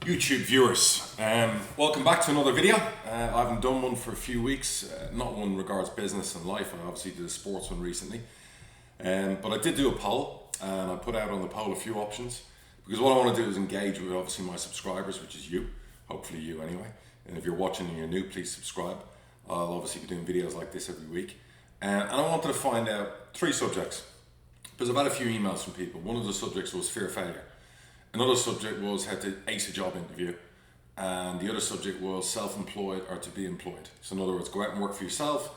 YouTube viewers, welcome back to another video. I haven't done one for a few weeks, not one regards business and life. I obviously did a sports one recently, but I did do a poll, and I put out on the poll a few options, because what I want to do is engage with obviously my subscribers, which is you, hopefully you anyway, and if you're watching and you're new, please subscribe. I'll obviously be doing videos like this every week, and I wanted to find out three subjects, because I've had a few emails from people. One of the subjects was fear of failure. Another subject was how to ace a job interview, and the other subject was self-employed or to be employed. So in other words, go out and work for yourself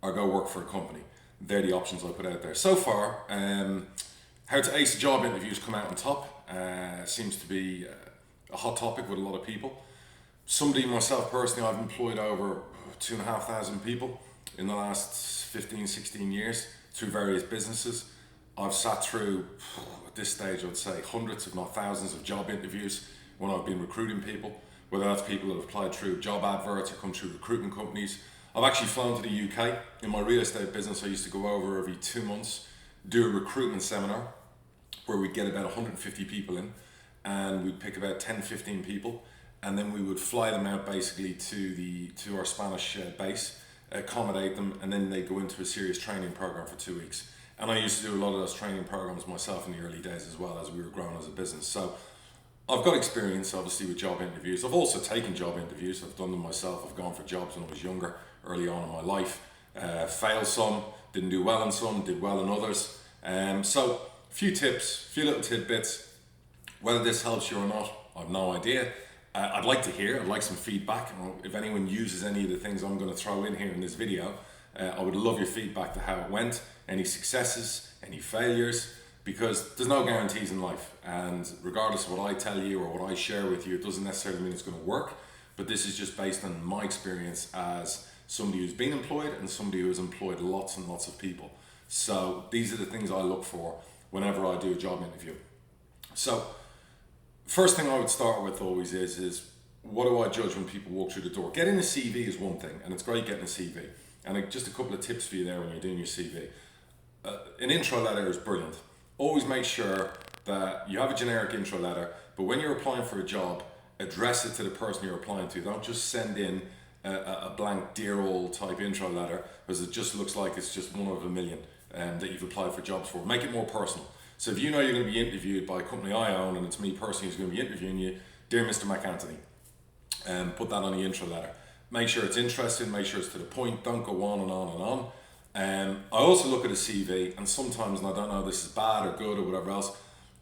or go work for a company. They're the options I put out there. So far, how to ace a job interviews come out on top. Seems to be a hot topic with a lot of people. Somebody, myself personally, I've employed over 2,500 people in the last 15, 16 years through various businesses. I've sat through, at this stage, I would say hundreds, if not thousands, of job interviews when I've been recruiting people, whether that's people that have applied through job adverts or come through recruitment companies. I've actually flown to the UK. In my real estate business, I used to go over every 2 months, do a recruitment seminar where we'd get about 150 people in, and we'd pick about 10, 15 people, and then we would fly them out basically to our Spanish base, accommodate them, and then they'd go into a serious training program for 2 weeks. And I used to do a lot of those training programs myself in the early days as well, as we were growing as a business. So I've got experience obviously with job interviews. I've also taken job interviews. I've done them myself. I've gone for jobs when I was younger, early on in my life. Failed some, didn't do well in some, did well in others. So a few tips, a few little tidbits. Whether this helps you or not, I've no idea. I'd like to hear, I'd like some feedback. If anyone uses any of the things I'm going to throw in here in this video, I would love your feedback to how it went, any successes, any failures, because there's no guarantees in life. And regardless of what I tell you or what I share with you, it doesn't necessarily mean it's going to work. But this is just based on my experience as somebody who's been employed and somebody who has employed lots and lots of people. So these are the things I look for whenever I do a job interview. So first thing I would start with always is what do I judge when people walk through the door? Getting a CV is one thing, and it's great getting a CV. And just a couple of tips for you there when you're doing your CV. An intro letter is brilliant. Always make sure that you have a generic intro letter, but when you're applying for a job, address it to the person you're applying to. Don't just send in a blank dear old type intro letter, because it just looks like it's just one of a million that you've applied for jobs for. Make it more personal. So if you know you're going to be interviewed by a company I own, and it's me personally who's going to be interviewing you, dear Mr. MacAnthony, put that on the intro letter. Make sure it's interesting, make sure it's to the point, don't go on and on and on. I also look at a CV, and sometimes, and I don't know if this is bad or good or whatever else,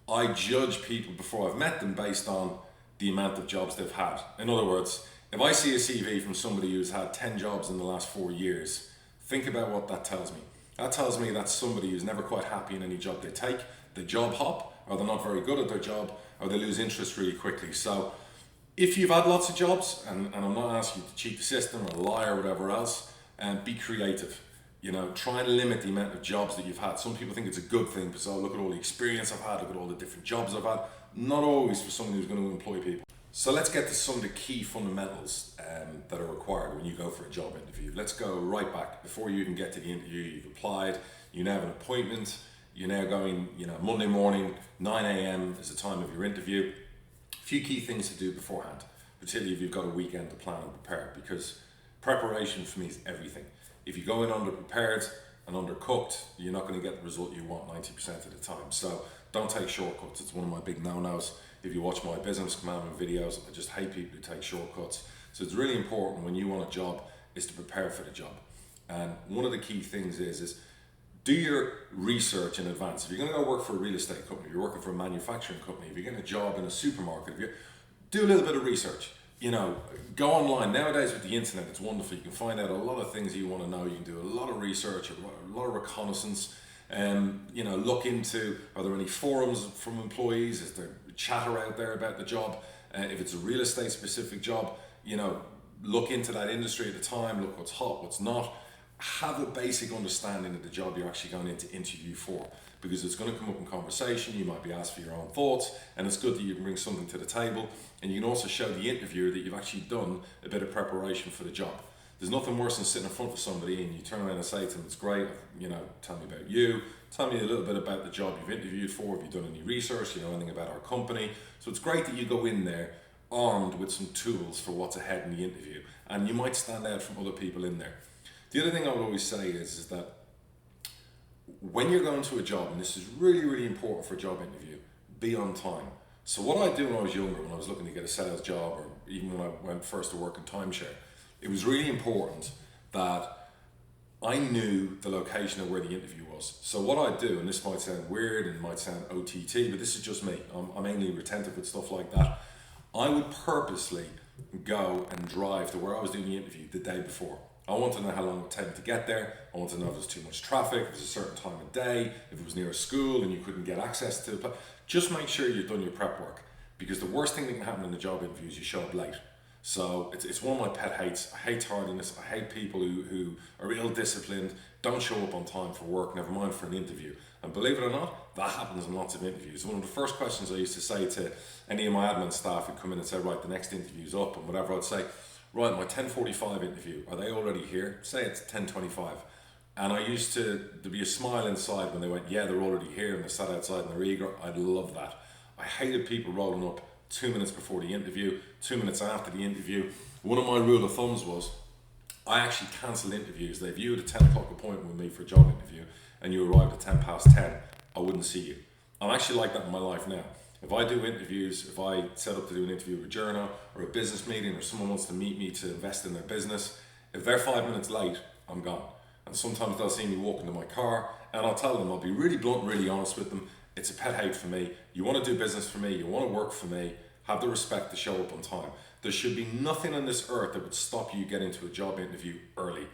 I judge people before I've met them based on the amount of jobs they've had. In other words, if I see a CV from somebody who's had 10 jobs in the last 4 years, think about what that tells me. That tells me that's somebody who's never quite happy in any job they take. They job hop, or they're not very good at their job, or they lose interest really quickly. So if you've had lots of jobs, and I'm not asking you to cheat the system or lie or whatever else, be creative. You know, try and limit the amount of jobs that you've had. Some people think it's a good thing because, oh, look at all the experience I've had, look at all the different jobs I've had. Not always for someone who's going to employ people. So let's get to some of the key fundamentals that are required when you go for a job interview. Let's go right back. Before you even get to the interview, you've applied, you now have an appointment, you're now going, Monday morning, 9 a.m. is the time of your interview. A few key things to do beforehand, particularly if you've got a weekend to plan and prepare, because preparation for me is everything. If you go in underprepared and undercooked, you're not going to get the result you want 90% of the time. So don't take shortcuts. It's one of my big no-nos. If you watch my business commandment videos, I just hate people who take shortcuts. So it's really important when you want a job is to prepare for the job. And one of the key things is do your research in advance. If you're going to go work for a real estate company, if you're working for a manufacturing company, if you're getting a job in a supermarket, do a little bit of research. Go online. Nowadays with the internet, it's wonderful. You can find out a lot of things you want to know. You can do a lot of research, a lot of reconnaissance. Look into, are there any forums from employees? Is there chatter out there about the job? If it's a real estate specific job, look into that industry at the time. Look what's hot, what's not. Have a basic understanding of the job you're actually going into interview for, because it's going to come up in conversation. You might be asked for your own thoughts, and it's good that you can bring something to the table, and you can also show the interviewer that you've actually done a bit of preparation for the job. There's nothing worse than sitting in front of somebody and you turn around and say to them, it's great, tell me about you, tell me a little bit about the job you've interviewed for, have you done any research, anything about our company. So it's great that you go in there armed with some tools for what's ahead in the interview, and you might stand out from other people in there. The other thing I would always say is that when you're going to a job, and this is really, really important for a job interview, be on time. So what I do when I was younger, when I was looking to get a sales job, or even when I went first to work in timeshare, it was really important that I knew the location of where the interview was. So what I do, and this might sound weird and might sound OTT, but this is just me. I'm mainly retentive with stuff like that. I would purposely go and drive to where I was doing the interview the day before. I want to know how long it would take to get there. I want to know if there's too much traffic, if it was a certain time of day, if it was near a school and you couldn't get access to the place. Just make sure you've done your prep work, because the worst thing that can happen in a job interview is you show up late. So it's one of my pet hates. I hate tardiness. I hate people who are ill-disciplined, don't show up on time for work, never mind for an interview. And believe it or not, that happens in lots of interviews. One of the first questions I used to say to any of my admin staff who'd come in and say, right, the next interview's up and whatever, I'd say, right, my 10:45 interview, are they already here? Say it's 10:25. And I used to, there'd be a smile inside when they went, yeah, they're already here, and they sat outside and they're eager. I'd love that. I hated people rolling up 2 minutes before the interview, 2 minutes after the interview. One of my rule of thumbs was, I actually cancelled interviews. If you had a 10 o'clock appointment with me for a job interview and you arrived at 10 past 10, I wouldn't see you. I'm actually like that in my life now. If I do interviews, if I set up to do an interview with a journal or a business meeting, or someone wants to meet me to invest in their business, if they're 5 minutes late, I'm gone. And sometimes they'll see me walk into my car, and I'll tell them, I'll be really blunt, really honest with them. It's a pet hate for me. You want to do business for me, you want to work for me, have the respect to show up on time. There should be nothing on this earth that would stop you getting to a job interview early.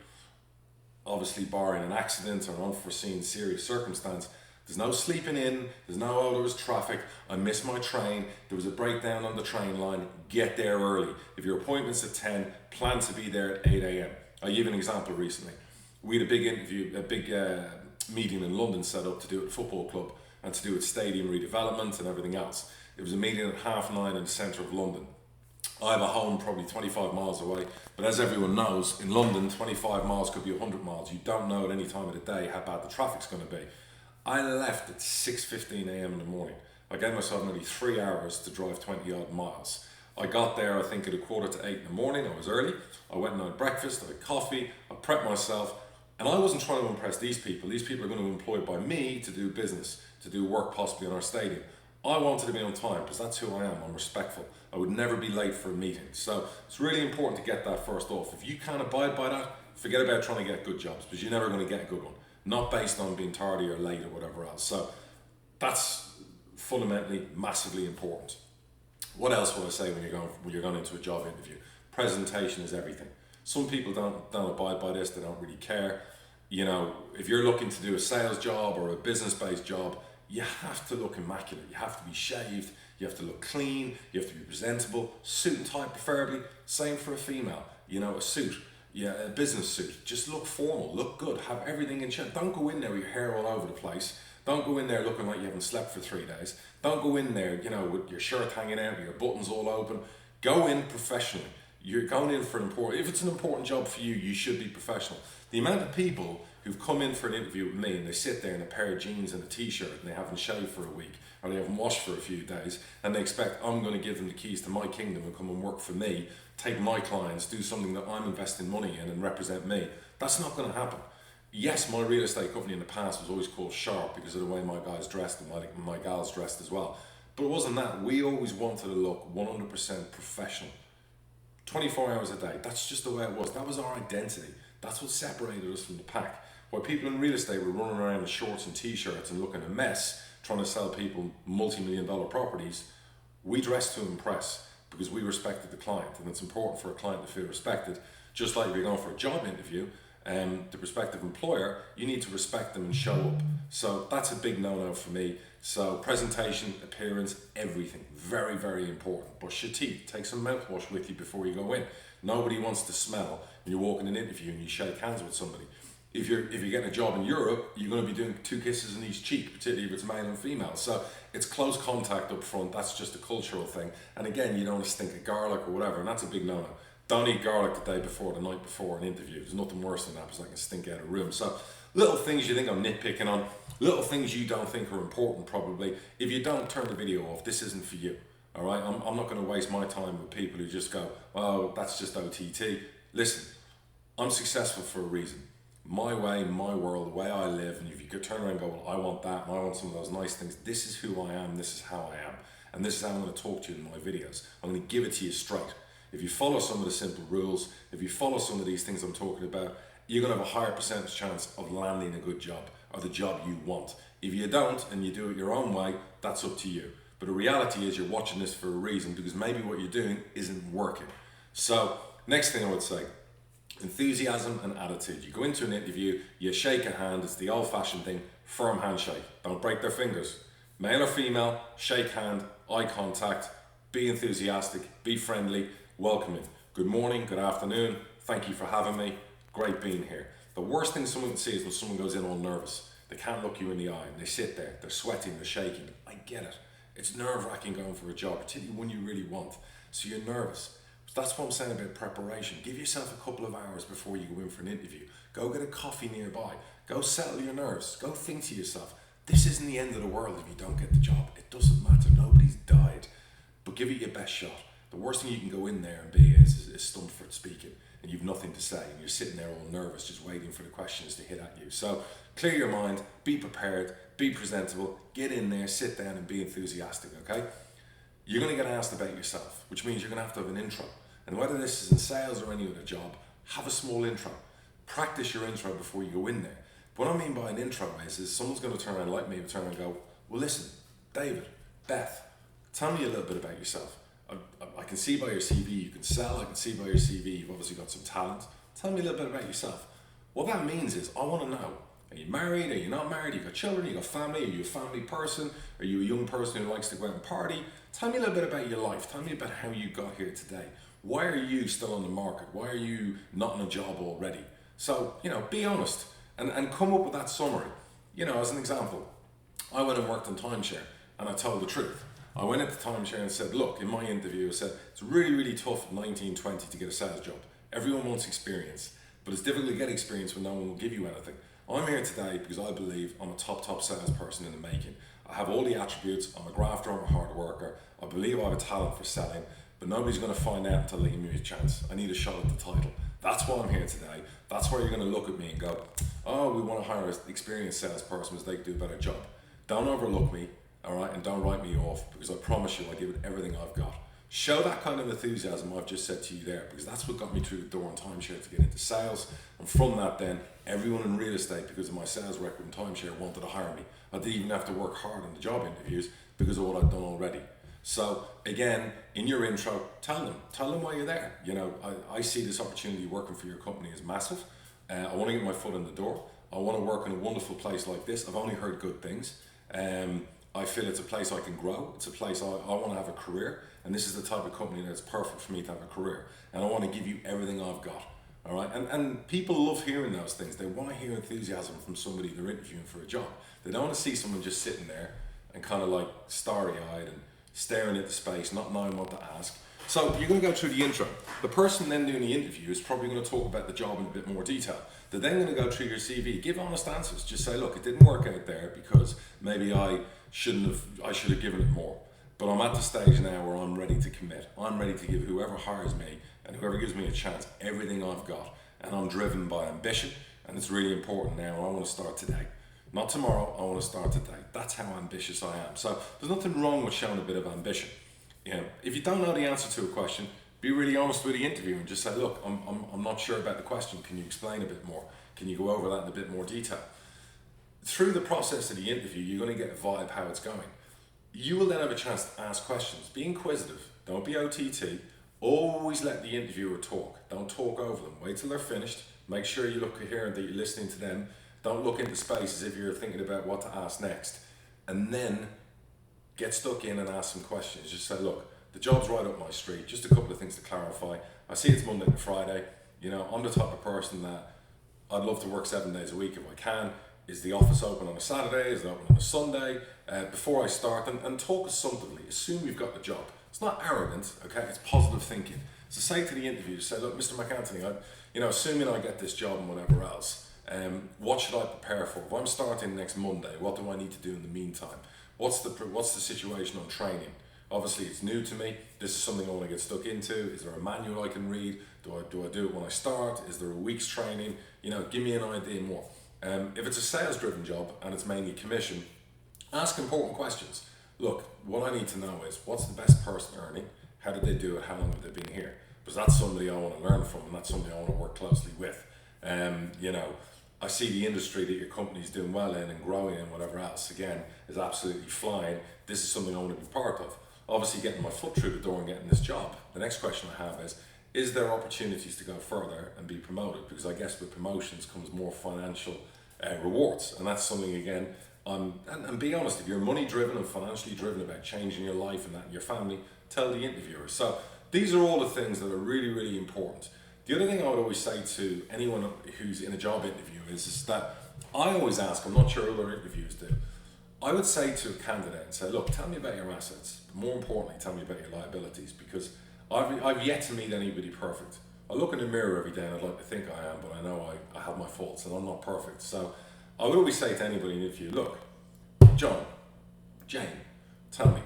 Obviously, barring an accident or an unforeseen serious circumstance. There's no sleeping in, there's no, oh, there was traffic, I missed my train, there was a breakdown on the train line. Get there early. If your appointment's at 10, plan to be there at 8 a.m. I'll give you an example recently. We had a big interview, a big meeting in London set up to do at a football club and to do with stadium redevelopment and everything else. It was a meeting at 9:30 in the centre of London. I have a home probably 25 miles away, but as everyone knows, in London, 25 miles could be 100 miles. You don't know at any time of the day how bad the traffic's going to be. I left at 6:15 a.m. in the morning. I gave myself nearly 3 hours to drive 20 odd miles. I got there, I think, at 7:45 in the morning. I was early. I went and had breakfast, I had coffee, I prepped myself, and I wasn't trying to impress these people. These people are going to be employed by me to do business, to do work possibly in our stadium. I wanted to be on time because that's who I am. I'm respectful. I would never be late for a meeting. So it's really important to get that first off. If you can't abide by that, forget about trying to get good jobs, because you're never going to get a good one. Not based on being tardy or late or whatever else. So that's fundamentally massively important. What else would I say when you're going into a job interview? Presentation is everything. Some people don't abide by this. They don't really care. You know, if you're looking to do a sales job or a business-based job, you have to look immaculate. You have to be shaved. You have to look clean. You have to be presentable. Suit and tie preferably. Same for a female. You know, a suit. Yeah, a business suit. Just look formal. Look good. Have everything in check. Don't go in there with your hair all over the place. Don't go in there looking like you haven't slept for 3 days. Don't go in there, you know, with your shirt hanging out, your buttons all open. Go in professionally. You're going in for an important, if it's an important job for you, you should be professional. The amount of people who've come in for an interview with me and they sit there in a pair of jeans and a t-shirt and they haven't shaved for a week or they haven't washed for a few days and they expect I'm going to give them the keys to my kingdom and come and work for me, take my clients, do something that I'm investing money in and represent me. That's not going to happen. Yes, my real estate company in the past was always called Sharp because of the way my guys dressed and my gals dressed as well. But it wasn't that. We always wanted to look 100% professional. 24 hours a day. That's just the way it was. That was our identity. That's what separated us from the pack. While people in real estate were running around in shorts and t-shirts and looking a mess, trying to sell people multi-million-dollar properties, we dressed to impress because we respected the client. And it's important for a client to feel respected. Just like if you're going for a job interview, the prospective employer, you need to respect them and show up. So that's a big no-no for me. So presentation, appearance, everything, very, very important. Brush your teeth, take some mouthwash with you before you go in. Nobody wants to smell when you walk in an interview and you shake hands with somebody. If you're getting a job in Europe, you're going to be doing 2 kisses in each cheek, particularly if it's male and female. So it's close contact up front. That's just a cultural thing. And again, you don't want to stink of garlic or whatever, and that's a big no-no. Don't eat garlic the day before, the night before an interview. There's nothing worse than that because I can stink out of a room. So little things you think I'm nitpicking on, little things you don't think are important probably. If you don't, turn the video off. This isn't for you. All right, I'm not going to waste my time with people who just go, oh, that's just OTT. Listen, I'm successful for a reason. My way, my world, the way I live, and if you could turn around and go, well, I want that, and I want some of those nice things, this is who I am, this is how I am, and this is how I'm going to talk to you in my videos. I'm going to give it to you straight. If you follow some of the simple rules, if you follow some of these things I'm talking about, you're going to have a higher percentage chance of landing a good job, or the job you want. If you don't, and you do it your own way, that's up to you. But the reality is you're watching this for a reason, because maybe what you're doing isn't working. So, next thing I would say, enthusiasm and attitude. You go into an interview, you shake a hand, it's the old-fashioned thing, firm handshake. Don't break their fingers. Male or female, shake hand, eye contact, be enthusiastic, be friendly, welcoming. Good morning, good afternoon, thank you for having me, great being here. The worst thing someone can see is when someone goes in all nervous. They can't look you in the eye and they sit there, they're sweating, they're shaking. I get it. It's nerve-wracking going for a job, particularly one you really want. So you're nervous. That's what I'm saying about preparation. Give yourself a couple of hours before you go in for an interview. Go get a coffee nearby. Go settle your nerves. Go think to yourself, this isn't the end of the world if you don't get the job. It doesn't matter. Nobody's died. But give it your best shot. The worst thing you can go in there and be is stunned for speaking, and you've nothing to say, and you're sitting there all nervous, just waiting for the questions to hit at you. So clear your mind, be prepared, be presentable, get in there, sit down and be enthusiastic, okay? You're going to get asked about yourself, which means you're going to have an intro. And whether this is in sales or any other job, have a small intro. Practice your intro before you go in there. What I mean by an intro is someone's going to turn around, like me, turn around and go, well, listen, David, Beth, tell me a little bit about yourself. I can see by your CV you can sell. I can see by your CV you've obviously got some talent. Tell me a little bit about yourself. What that means is I want to know, are you married? Are you not married? You got children? You got family? Are you a family person? Are you a young person who likes to go out and party? Tell me a little bit about your life. Tell me about how you got here today. Why are you still on the market? Why are you not in a job already? So, be honest and come up with that summary. As an example, I went and worked in timeshare and I told the truth. I went into timeshare and said, look, in my interview, I said, it's really, really tough at 19, 20 to get a sales job. Everyone wants experience, but it's difficult to get experience when no one will give you anything. I'm here today because I believe I'm a top salesperson in the making. I have all the attributes. I'm a grafter, I'm a hard worker. I believe I have a talent for selling, but nobody's going to find out until they give me a chance. I need a shot at the title. That's why I'm here today. That's why you're going to look at me and go, oh, we want to hire an experienced salesperson because they can do a better job. Don't overlook me, all right, and don't write me off, because I promise you I give it everything I've got. Show that kind of enthusiasm I've just said to you there, because that's what got me through the door in timeshare to get into sales. And from that then, everyone in real estate, because of my sales record in timeshare, wanted to hire me. I didn't even have to work hard on the job interviews because of what I've done already. So again, in your intro, tell them why you're there. I see this opportunity working for your company as massive. I want to get my foot in the door. I want to work in a wonderful place like this. I've only heard good things. I feel it's a place I can grow. It's a place I want to have a career, and this is the type of company that's perfect for me to have a career. And I want to give you everything I've got. All right, and people love hearing those things. They want to hear enthusiasm from somebody they're interviewing for a job. They don't want to see someone just sitting there and kind of like starry-eyed and staring at the space, not knowing what to ask. So you're going to go through the intro. The person then doing the interview is probably going to talk about the job in a bit more detail. They're then going to go through your CV, give honest answers. Just say, look, it didn't work out there because maybe I should have given it more. But I'm at the stage now where I'm ready to commit. I'm ready to give whoever hires me and whoever gives me a chance everything I've got. And I'm driven by ambition, and it's really important now. I want to start today. Not tomorrow, I want to start today. That's how ambitious I am. So there's nothing wrong with showing a bit of ambition. If you don't know the answer to a question, be really honest with the interviewer and just say, look, I'm not sure about the question. Can you explain a bit more? Can you go over that in a bit more detail? Through the process of the interview, you're going to get a vibe how it's going. You will then have a chance to ask questions. Be inquisitive. Don't be OTT. Always let the interviewer talk. Don't talk over them. Wait till they're finished. Make sure you look coherent, that you're listening to them. Don't look into space as if you're thinking about what to ask next. And then get stuck in and ask some questions. Just say, look, the job's right up my street. Just a couple of things to clarify. I see it's Monday to Friday. I'm the type of person that I'd love to work 7 days a week if I can. Is the office open on a Saturday? Is it open on a Sunday? Before I start, and talk assumptively. Assume you've got the job. It's not arrogant, okay? It's positive thinking. So say to the interviewer, say, look, Mr. MacAnthony, assuming I get this job and whatever else, what should I prepare for? If I'm starting next Monday, what do I need to do in the meantime? What's the situation on training? Obviously it's new to me. This is something I want to get stuck into. Is there a manual I can read? Do I do it when I start? Is there a week's training? You know, give me an idea more. If it's a sales driven job and it's mainly commission, ask important questions. Look, what I need to know is, what's the best person earning? How did they do it? How long have they been here? Because that's somebody I want to learn from, and that's somebody I want to work closely with. You know, I see the industry that your company's doing well in and growing and whatever else, again, is absolutely flying. This is something I want to be part of. Obviously getting my foot through the door and getting this job. The next question I have is there opportunities to go further and be promoted? Because I guess with promotions comes more financial rewards. And that's something, again, and be honest, if you're money driven and financially driven about changing your life and that in your family, tell the interviewer. So these are all the things that are really, really important. The other thing I would always say to anyone who's in a job interview is that I always ask, I'm not sure other interviewers do, I would say to a candidate and say, look, tell me about your assets, but more importantly, tell me about your liabilities, because I've yet to meet anybody perfect. I look in the mirror every day and I'd like to think I am, but I know I have my faults and I'm not perfect. So I would always say to anybody in an interview, look, John, Jane, tell me,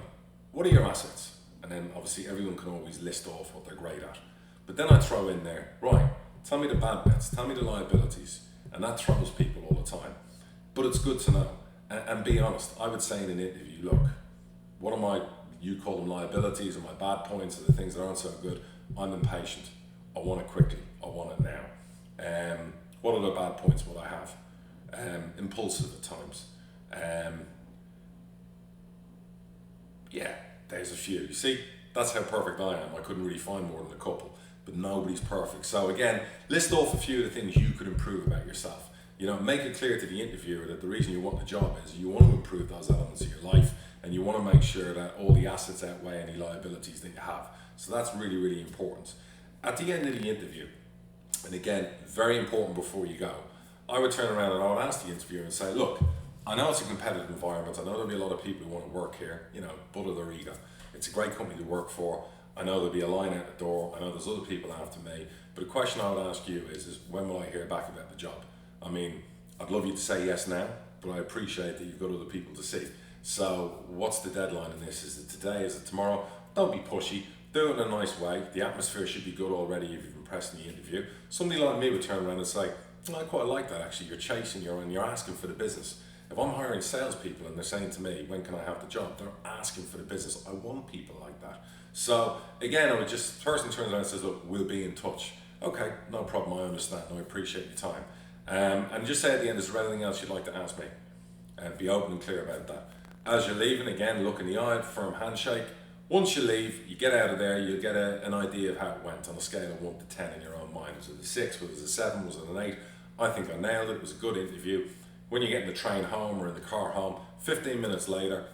what are your assets? And then obviously everyone can always list off what they're great at. But then I throw in there, right, tell me the bad bits, tell me the liabilities. And that throws people all the time. But it's good to know. And be honest, I would say in an interview, look, what are my, you call them liabilities, or my bad points, or the things that aren't so good? I'm impatient. I want it quickly. I want it now. What are the bad points what I have? Impulsive at times. Yeah, there's a few. You see, that's how perfect I am. I couldn't really find more than a couple, but nobody's perfect. So again, list off a few of the things you could improve about yourself. You know, make it clear to the interviewer that the reason you want the job is you want to improve those elements of your life, and you want to make sure that all the assets outweigh any liabilities that you have. So that's really, really important. At the end of the interview, and again, very important before you go, I would turn around and I would ask the interviewer and say, look, I know it's a competitive environment. I know there'll be a lot of people who want to work here, you know, butter their ego. It's a great company to work for. I know there'll be a line out the door. I know there's other people after me. But the question I would ask you is when will I hear back about the job? I mean, I'd love you to say yes now, but I appreciate that you've got other people to see. So what's the deadline in this? Is it today? Is it tomorrow? Don't be pushy. Do it in a nice way. The atmosphere should be good already if you've impressed in the interview. Somebody like me would turn around and say, I quite like that actually. You're chasing, you're asking for the business. If I'm hiring salespeople and they're saying to me, when can I have the job? They're asking for the business. I want people like that. So again, I would just, person turns around and says, look, we'll be in touch. Okay, no problem, I understand, I appreciate your time. And just say at the end, is there anything else you'd like to ask me? And be open and clear about that. As you're leaving, again, look in the eye, firm handshake. Once you leave, you get out of there, you'll get an idea of how it went on a scale of 1 to 10 in your own mind. Was it a 6, was it a 7, was it an 8? I think I nailed it, it was a good interview. When you get in the train home or in the car home, 15 minutes later,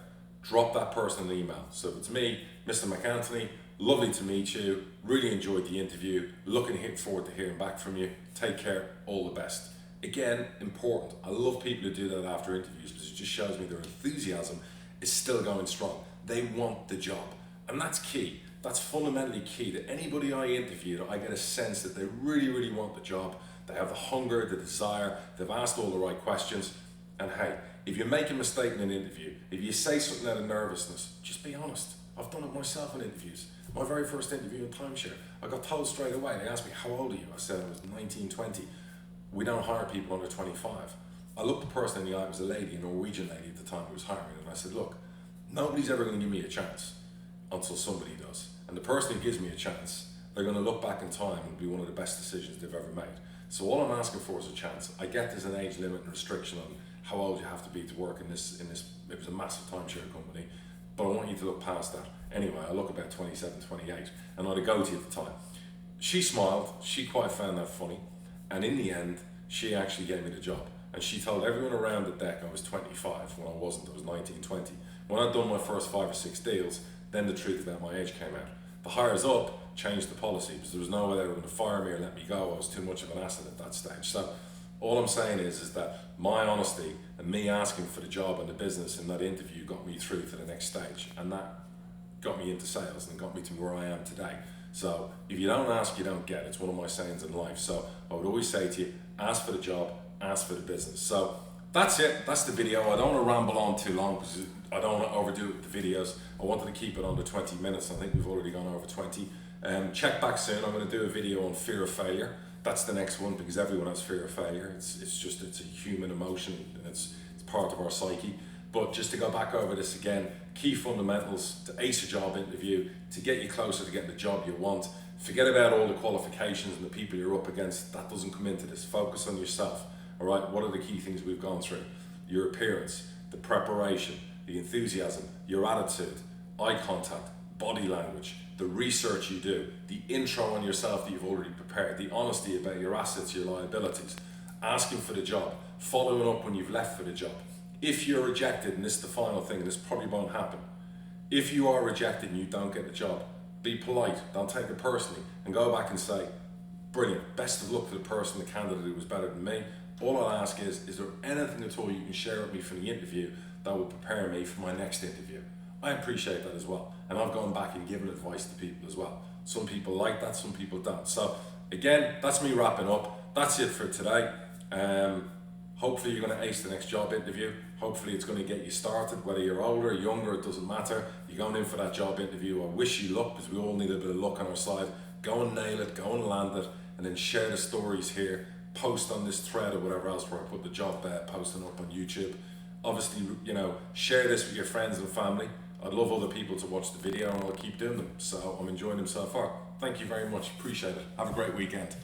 drop that person an email. So if it's me, Mr. MacAnthony, lovely to meet you, really enjoyed the interview, looking forward to hearing back from you, take care, all the best. Again, important. I love people who do that after interviews because it just shows me their enthusiasm is still going strong. They want the job. And that's key. That's fundamentally key. That anybody I interview, I get a sense that they really, really want the job. They have the hunger, the desire, they've asked all the right questions. And hey, if you make a mistake in an interview, if you say something out of nervousness, just be honest. I've done it myself in interviews. My very first interview in timeshare, I got told straight away. They asked me, how old are you? I said I was 19, 20. We don't hire people under 25. I looked the person in the eye, it was a lady, a Norwegian lady at the time who was hiring, and I said, look, nobody's ever going to give me a chance until somebody does. And the person who gives me a chance, they're going to look back in time and be one of the best decisions they've ever made. So all I'm asking for is a chance. I get there's an age limit and restriction on how old you have to be to work in this, it was a massive timeshare company, but I want you to look past that. Anyway, I look about 27, 28, and I had a goatee at the time. She smiled, she quite found that funny, and in the end, she actually gave me the job. And she told everyone around the deck I was 25 when I wasn't, I was 19, 20. When I'd done my first 5 or 6 deals, then the truth about my age came out. The hires up changed the policy because there was no way they were going to fire me or let me go. I was too much of an asset at that stage. So all I'm saying is that my honesty and me asking for the job and the business in that interview got me through to the next stage. And that got me into sales and got me to where I am today. So if you don't ask, you don't get. It's one of my sayings in life. So I would always say to you, ask for the job, ask for the business. So that's it. That's the video. I don't want to ramble on too long because I don't want to overdo it with the videos. I wanted to keep it under 20 minutes. I think we've already gone over 20. Check back soon. I'm going to do a video on fear of failure. That's the next one, because everyone has fear of failure. It's a human emotion, and it's part of our psyche. But just to go back over this again, key fundamentals to ace a job interview, to get you closer to getting the job you want. Forget about all the qualifications and the people you're up against. That doesn't come into this. Focus on yourself. All right, what are the key things we've gone through? Your appearance, the preparation, the enthusiasm, your attitude, eye contact, body language, the research you do, the intro on yourself that you've already prepared, the honesty about your assets, your liabilities, asking for the job, following up when you've left for the job. If you're rejected, and this is the final thing, and this probably won't happen, if you are rejected and you don't get the job, be polite, don't take it personally, and go back and say, brilliant, best of luck to the person, the candidate who was better than me. All I'll ask is there anything at all you can share with me from the interview that will prepare me for my next interview? I appreciate that as well. And I've gone back and given advice to people as well. Some people like that, some people don't. So again, that's me wrapping up. That's it for today. Hopefully you're going to ace the next job interview. Hopefully it's going to get you started, whether you're older or younger, it doesn't matter. You're going in for that job interview. I wish you luck, because we all need a bit of luck on our side. Go and nail it, go and land it, and then share the stories here. Post on this thread or whatever else where I put the job posting up on YouTube. Obviously, share this with your friends and family. I'd love other people to watch the video, and I'll keep doing them. So I'm enjoying them so far. Thank you very much. Appreciate it. Have a great weekend.